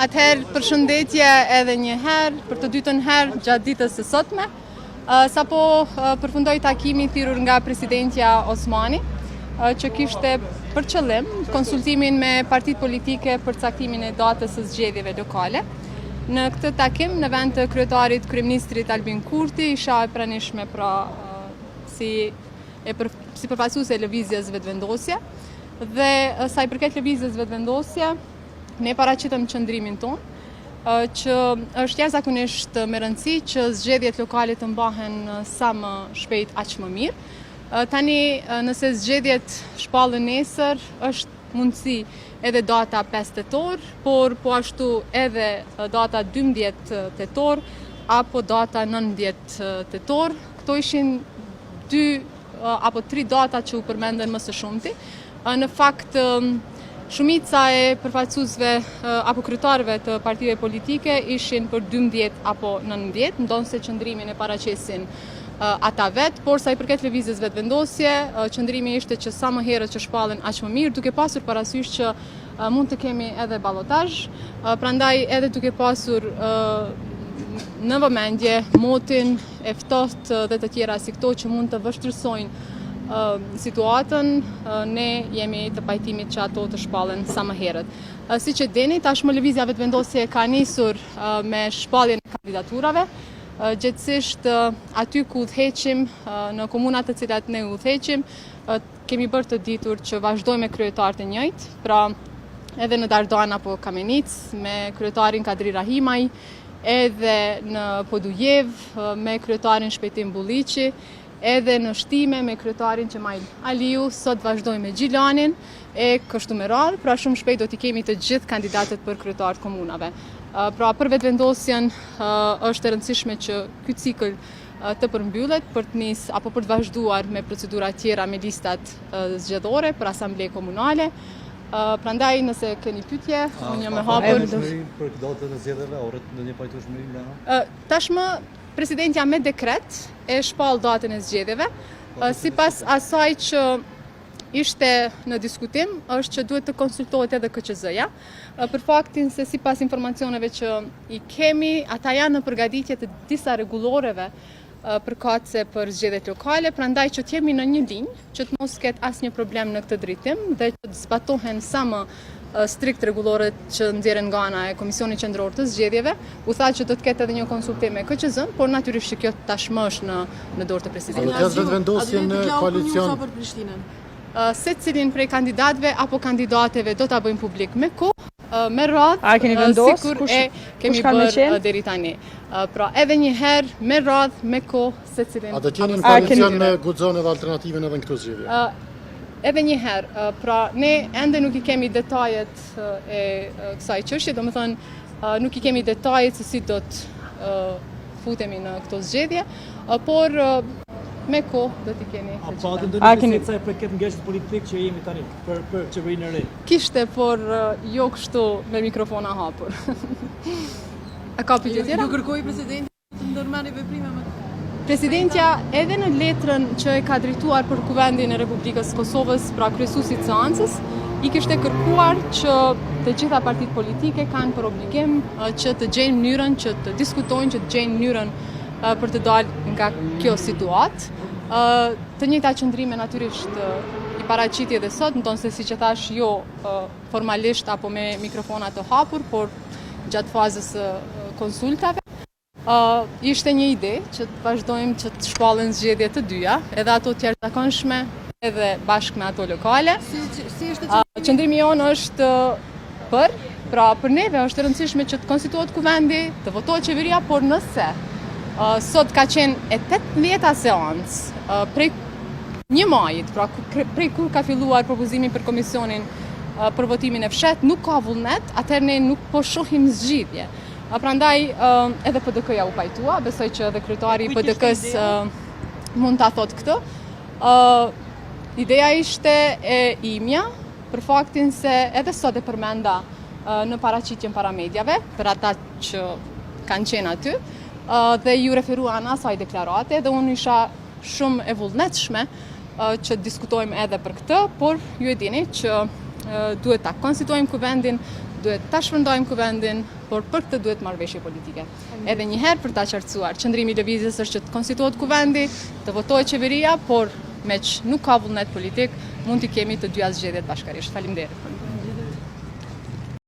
Atëherë përshëndetje edhe një herë, për të dytën herë gjatë ditës së sotme. Sapo përfundoi takimi thirrur nga presidentja Osmani, që kishte për qëllim konsultimin me partitë politike për caktimin e datës së zgjedhjeve lokale. Në këtë takim, në vend të kryetarit kryeministrit Albin Kurti, isha e pranishme si përfaqësuese e lëvizjes vetëvendosje, dhe sa i përket lëvizjes vetëvendosje, ne paraqitëm qëndrimin tonë, që është jashtëzakonisht me rëndësi që zgjedhjet lokale të mbahen sa më shpejt aq më mirë. Tani, nëse zgjedhjet shpallën nesër, është mundësi edhe data 5 tetor, por po ashtu edhe data 12 tetor apo data 19 tetor. Këto ishin 2 apo 3 data që u përmenden më së shumti. Në fakt, shumica e përfaqësuesve apo kryetarëve të partive politike ishin për 12 apo 19, ndonse qëndrimin e paraqesin ata vetë, por sa i përket lëvizjes vetëvendosje, qëndrimi ishte që sa më herët që shpallen aq më mirë, duke pasur parasysh që mund të kemi edhe ballotazh, prandaj edhe duke pasur në vëmendje motin e ftohtë dhe të tjera si këto që mund të vështirësojnë situatën, ne jemi të pajtimit që ato të shpallen sa më herët. Siç e dini, tashmë lëvizja vetëvendosje ka nisur me shpalljen e kandidaturave, gjithsesht aty ku udhëheqim, në komunat të cilat ne udhëheqim, kemi bërë të ditur që vazhdojmë me kryetarët e njëjtë, pra edhe në Dardan apo Kamenic, me kryetarin Kadri Rahimaj, edhe në Podujev, me kryetarin Shpejtim Bulliqi, edhe në Shtime me kryetarin Qemail Aliu, sot vazhdojmë me Gjilanin e kështu me radhë, pra shumë shpejt do t'i kemi të gjithë kandidatët për kryetarët komunave. Pra për vetëvendosjen është e rëndësishme që ky cikël të përmbyllet për të nis apo për të vazhduar me procedura tjera me listat zgjedhore për asamble komunale. Prandaj nëse keni pyetje, unë jam e hapur. Për datën e zgjedhjeve, orët ndonjë pajtueshmëri nga? Tashmë presidentja me dekret e shpall datën e zgjedhjeve, sipas asaj që ishte në diskutim, është që duhet të konsultohet edhe KQZ-ja, për faktin se sipas informacioneve që i kemi, ata janë në përgatitje të disa rregulloreve përkatëse për zgjedhjet lokale, prandaj që të jemi në një linjë, që të mos ketë asnjë problem në këtë drejtim dhe që të zbatohen sa më strikt rregulloret që nxjerren nga ana e Komisionit Qendror të Zgjedhjeve. U tha që do të ketë edhe një konsultim me KQZ-n, por natyrisht që kjo tashmë është në dorë të presidentit. A do të vendosje në koalicion për Prishtinën? Secilin prej kandidatëve apo kandidateve do ta bëjmë publik me kohë, me radhë, A keni vendosur sikur e kemi bërë deri tani. Pra edhe një herë me radhë, me kohë, secilin. A do të jeni në koalicion me Guxon edhe Alternativën edhe në këto zgjedhje? Edhe një herë, pra ne ende nuk i kemi detajet e kësaj çështje, domethënë nuk i kemi detajet se si do të futemi në këto zgjedhje, por me kohë do t'i keni. A patë ndonjë sa i përket ngjarjes politike që jemi tani për qeverinë e re? Kishte, por jo kështu me mikrofona hapur. A ka pyetje tjera? Ju kërkoi presidenti të ndërmarrë veprime më Presidentja edhe në letrën që e ka drejtuar për Kuvendin e Republikës Kosovës, pra kryesuesit të seancës, i kishte kërkuar që të gjitha partitë politike kanë për obligim që të gjejnë mënyrën që të diskutojnë, që të gjejnë mënyrën për të dalë nga kjo situatë. Të njëjta qëndrime natyrisht i paraqiti edhe sot, ndonse siç e thash jo formalisht apo me mikrofona të hapur, por gjatë fazës së konsultave. Ishte një ide që të vazhdojmë që të shpallen zgjedhje të dyja, edhe ato të jashtëzakonshme, edhe bashkë me ato lokale. Si është Qëndrimi jonë është për neve është e rëndësishme që të konstituohet kuvendi, të votohet qeveria, por nëse sot ka qenë e 18-a seancë prej një majit, pra prej kur ka filluar propozimi për komisionin për votimin e fshet, nuk ka vullnet, atëherë ne nuk po shohim zgjidhje. Prandaj edhe PDK-ja u pajtua, besoj që edhe kryetari i PDK-s mund ta thotë këtë. Ideja ishte e imja, për faktin se edhe sot e përmenda në paraqitjen para mediave, për ata që kanë qenë aty, dhe ju referuan asaj deklarate, dhe unë isha shumë e vullnetshme që diskutojmë edhe për këtë, por ju e dini që duhet ta konstituojmë kuvendin, duhet ta shpërndajmë kuvendin, por për këtë duhet marrëveshje politike. Edhe një herë për ta qartësuar, qëndrimi i lëvizjes është që të konstituohet kuvendi, të votohet qeveria, por me që nuk ka vullnet politik, mund t'i kemi të dyja zgjedhjet bashkërisht. Faleminderit.